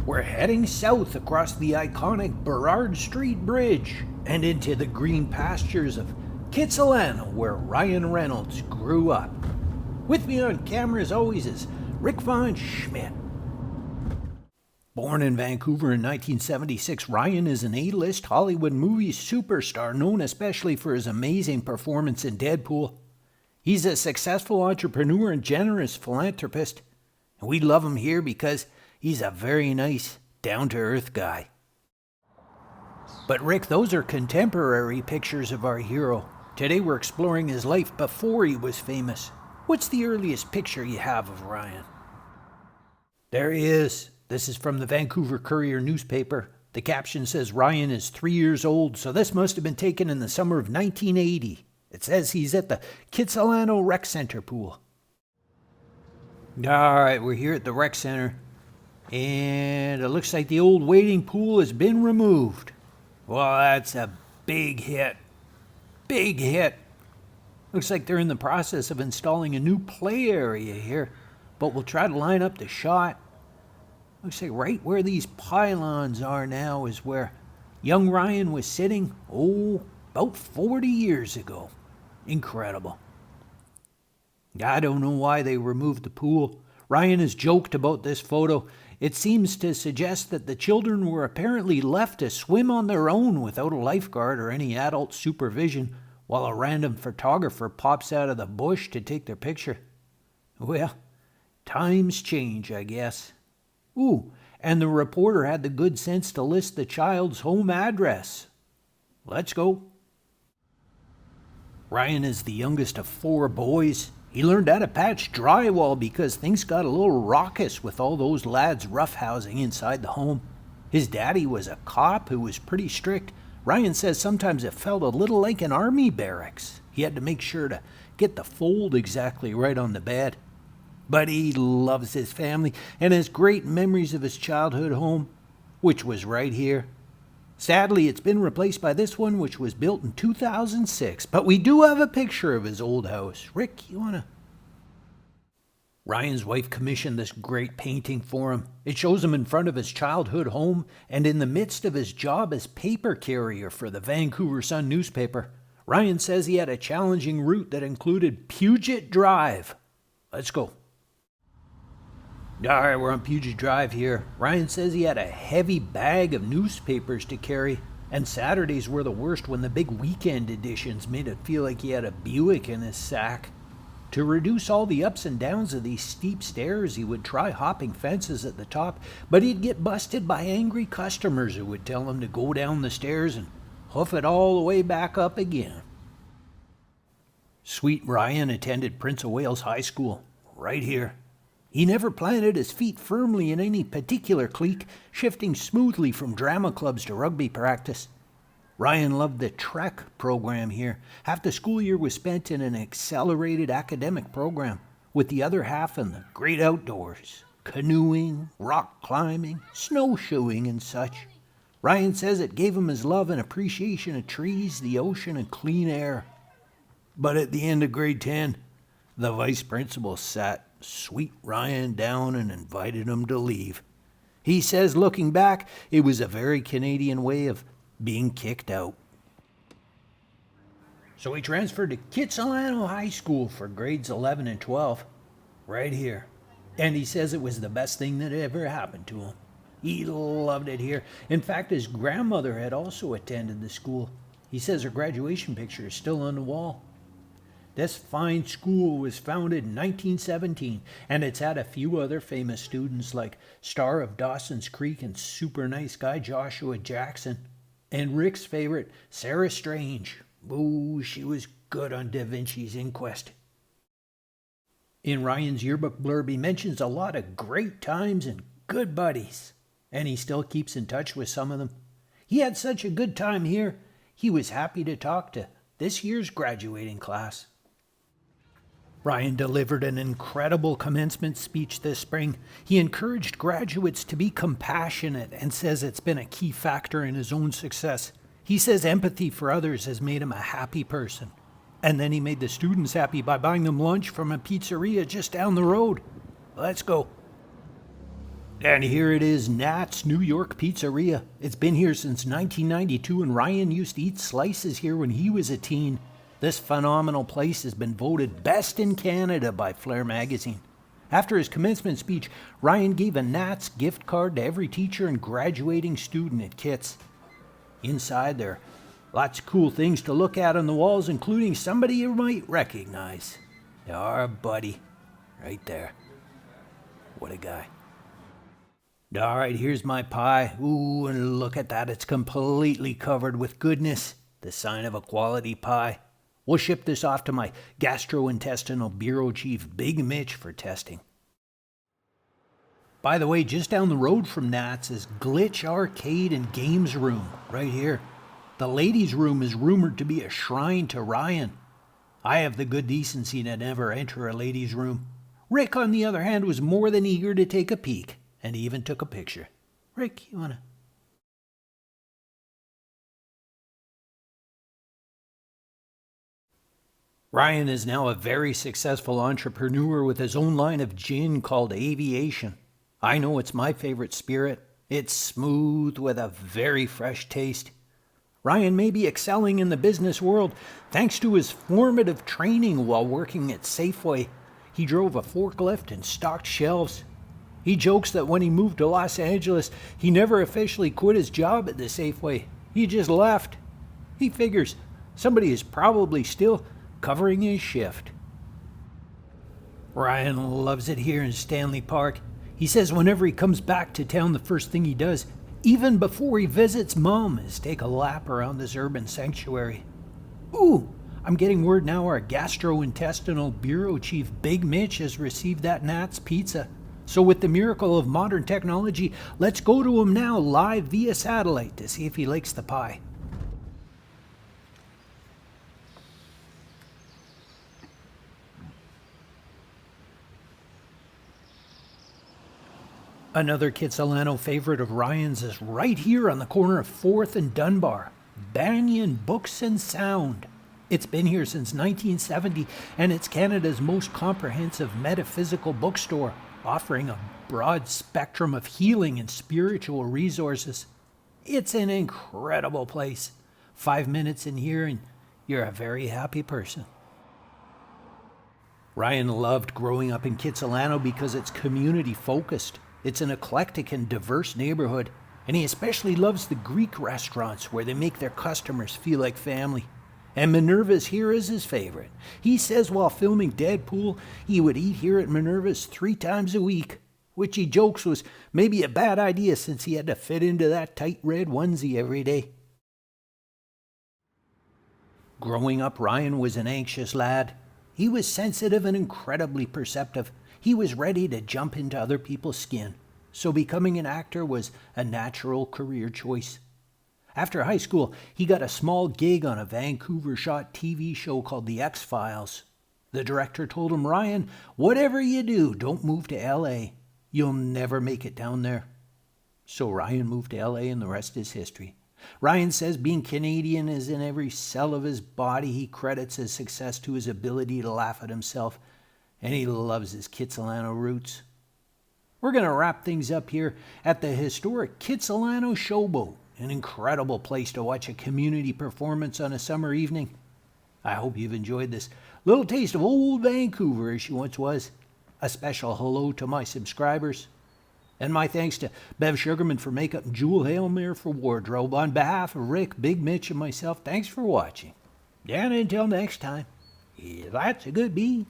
We're heading south across the iconic Burrard Street Bridge and into the green pastures of Kitsilano, where Ryan Reynolds grew up. With me on camera as always is Rick Von Schmidt. Born in Vancouver in 1976, Ryan is an A-list Hollywood movie superstar known especially for his amazing performance in Deadpool. He's a successful entrepreneur and generous philanthropist, and we love him here because he's a very nice, down-to-earth guy. But Rick, those are contemporary pictures of our hero. Today we're exploring his life before he was famous. What's the earliest picture you have of Ryan? There he is. This is from the Vancouver Courier newspaper. The caption says Ryan is 3 years old, so this must have been taken in the summer of 1980. It says he's at the Kitsilano Rec Center pool. Alright, we're here at the rec center, and it looks like the old wading pool has been removed. Well, that's a big hit. Big hit. Looks like they're in the process of installing a new play area here, but we'll try to line up the shot. Looks like right where these pylons are now is where young Ryan was sitting, about 40 years ago. Incredible. I don't know why they removed the pool. Ryan has joked about this photo. It seems to suggest that the children were apparently left to swim on their own without a lifeguard or any adult supervision, while a random photographer pops out of the bush to take their picture. Well, times change, I guess. And the reporter had the good sense to list the child's home address. Let's go. Ryan is the youngest of 4 boys. He learned how to patch drywall because things got a little raucous with all those lads roughhousing inside the home. His daddy was a cop who was pretty strict. Ryan says sometimes it felt a little like an army barracks. He had to make sure to get the fold exactly right on the bed. But he loves his family and has great memories of his childhood home, which was right here. Sadly, it's been replaced by this one, which was built in 2006. But we do have a picture of his old house. Rick, you wanna? Ryan's wife commissioned this great painting for him. It shows him in front of his childhood home and in the midst of his job as paper carrier for the Vancouver Sun newspaper. Ryan says he had a challenging route that included Puget Drive. Let's go. All right, we're on Puget Drive here. Ryan says he had a heavy bag of newspapers to carry, and Saturdays were the worst when the big weekend editions made it feel like he had a Buick in his sack. To reduce all the ups and downs of these steep stairs, he would try hopping fences at the top, but he'd get busted by angry customers who would tell him to go down the stairs and hoof it all the way back up again. Sweet Ryan attended Prince of Wales High School, right here. He never planted his feet firmly in any particular clique, shifting smoothly from drama clubs to rugby practice. Ryan loved the Trek program here. Half the school year was spent in an accelerated academic program, with the other half in the great outdoors, canoeing, rock climbing, snowshoeing, and such. Ryan says it gave him his love and appreciation of trees, the ocean, and clean air. But at the end of grade 10, the vice principal sat Sweet Ryan down and invited him to leave. He says, looking back, it was a very Canadian way of being kicked out. So he transferred to Kitsilano High School for grades 11 and 12, right here. And he says it was the best thing that ever happened to him. He loved it here. In fact, his grandmother had also attended the school. He says her graduation picture is still on the wall. This fine school was founded in 1917, and it's had a few other famous students like star of Dawson's Creek and super nice guy Joshua Jackson, and Rick's favorite, Sarah Strange. She was good on Da Vinci's Inquest. In Ryan's yearbook blurb, he mentions a lot of great times and good buddies, and he still keeps in touch with some of them. He had such a good time here, he was happy to talk to this year's graduating class. Ryan delivered an incredible commencement speech this spring. He encouraged graduates to be compassionate and says it's been a key factor in his own success. He says empathy for others has made him a happy person. And then he made the students happy by buying them lunch from a pizzeria just down the road. Let's go. And here it is, Nat's New York Pizzeria. It's been here since 1992, and Ryan used to eat slices here when he was a teen. This phenomenal place has been voted best in Canada by Flair magazine. After his commencement speech, Ryan gave a Nat's gift card to every teacher and graduating student at Kits. Inside there are lots of cool things to look at on the walls, including somebody you might recognize. Our buddy, right there. What a guy. All right, here's my pie. Ooh, and look at that. It's completely covered with goodness. The sign of a quality pie. We'll ship this off to my gastrointestinal bureau chief, Big Mitch, for testing. By the way, just down the road from Nat's is Glitch Arcade and Games Room, right here. The ladies' room is rumored to be a shrine to Ryan. I have the good decency to never enter a ladies' room. Rick, on the other hand, was more than eager to take a peek, and he even took a picture. Rick, you wanna... Ryan is now a very successful entrepreneur with his own line of gin called Aviation. I know it's my favorite spirit. It's smooth with a very fresh taste. Ryan may be excelling in the business world thanks to his formative training while working at Safeway. He drove a forklift and stocked shelves. He jokes that when he moved to Los Angeles, he never officially quit his job at the Safeway. He just left. He figures somebody is probably still covering his shift. Ryan loves it here in Stanley Park. He says whenever he comes back to town, the first thing he does, even before he visits Mom, is take a lap around this urban sanctuary. Ooh, I'm getting word now our gastrointestinal bureau chief, Big Mitch, has received that Nat's pizza. So with the miracle of modern technology, let's go to him now live via satellite to see if he likes the pie. Another Kitsilano favorite of Ryan's is right here on the corner of 4th and Dunbar. Banyan Books and Sound. It's been here since 1970, and it's Canada's most comprehensive metaphysical bookstore, offering a broad spectrum of healing and spiritual resources. It's an incredible place. 5 minutes in here and you're a very happy person. Ryan loved growing up in Kitsilano because it's community focused. It's an eclectic and diverse neighborhood, and he especially loves the Greek restaurants where they make their customers feel like family. And Minerva's here is his favorite. He says while filming Deadpool, he would eat here at Minerva's 3 times a week, which he jokes was maybe a bad idea since he had to fit into that tight red onesie every day. Growing up, Ryan was an anxious lad. He was sensitive and incredibly perceptive. He was ready to jump into other people's skin, so becoming an actor was a natural career choice. After high school, he got a small gig on a Vancouver-shot TV show called The X-Files. The director told him, "Ryan, whatever you do, don't move to LA. You'll never make it down there." So Ryan moved to LA, and the rest is history. Ryan says being Canadian is in every cell of his body. He credits his success to his ability to laugh at himself, and he loves his Kitsilano roots. We're going to wrap things up here at the historic Kitsilano Showboat, an incredible place to watch a community performance on a summer evening. I hope you've enjoyed this little taste of old Vancouver as she once was. A special hello to my subscribers. And my thanks to Bev Sugarman for makeup and Jewel Hailmere for wardrobe. On behalf of Rick, Big Mitch, and myself, thanks for watching. And until next time, that's a good bee.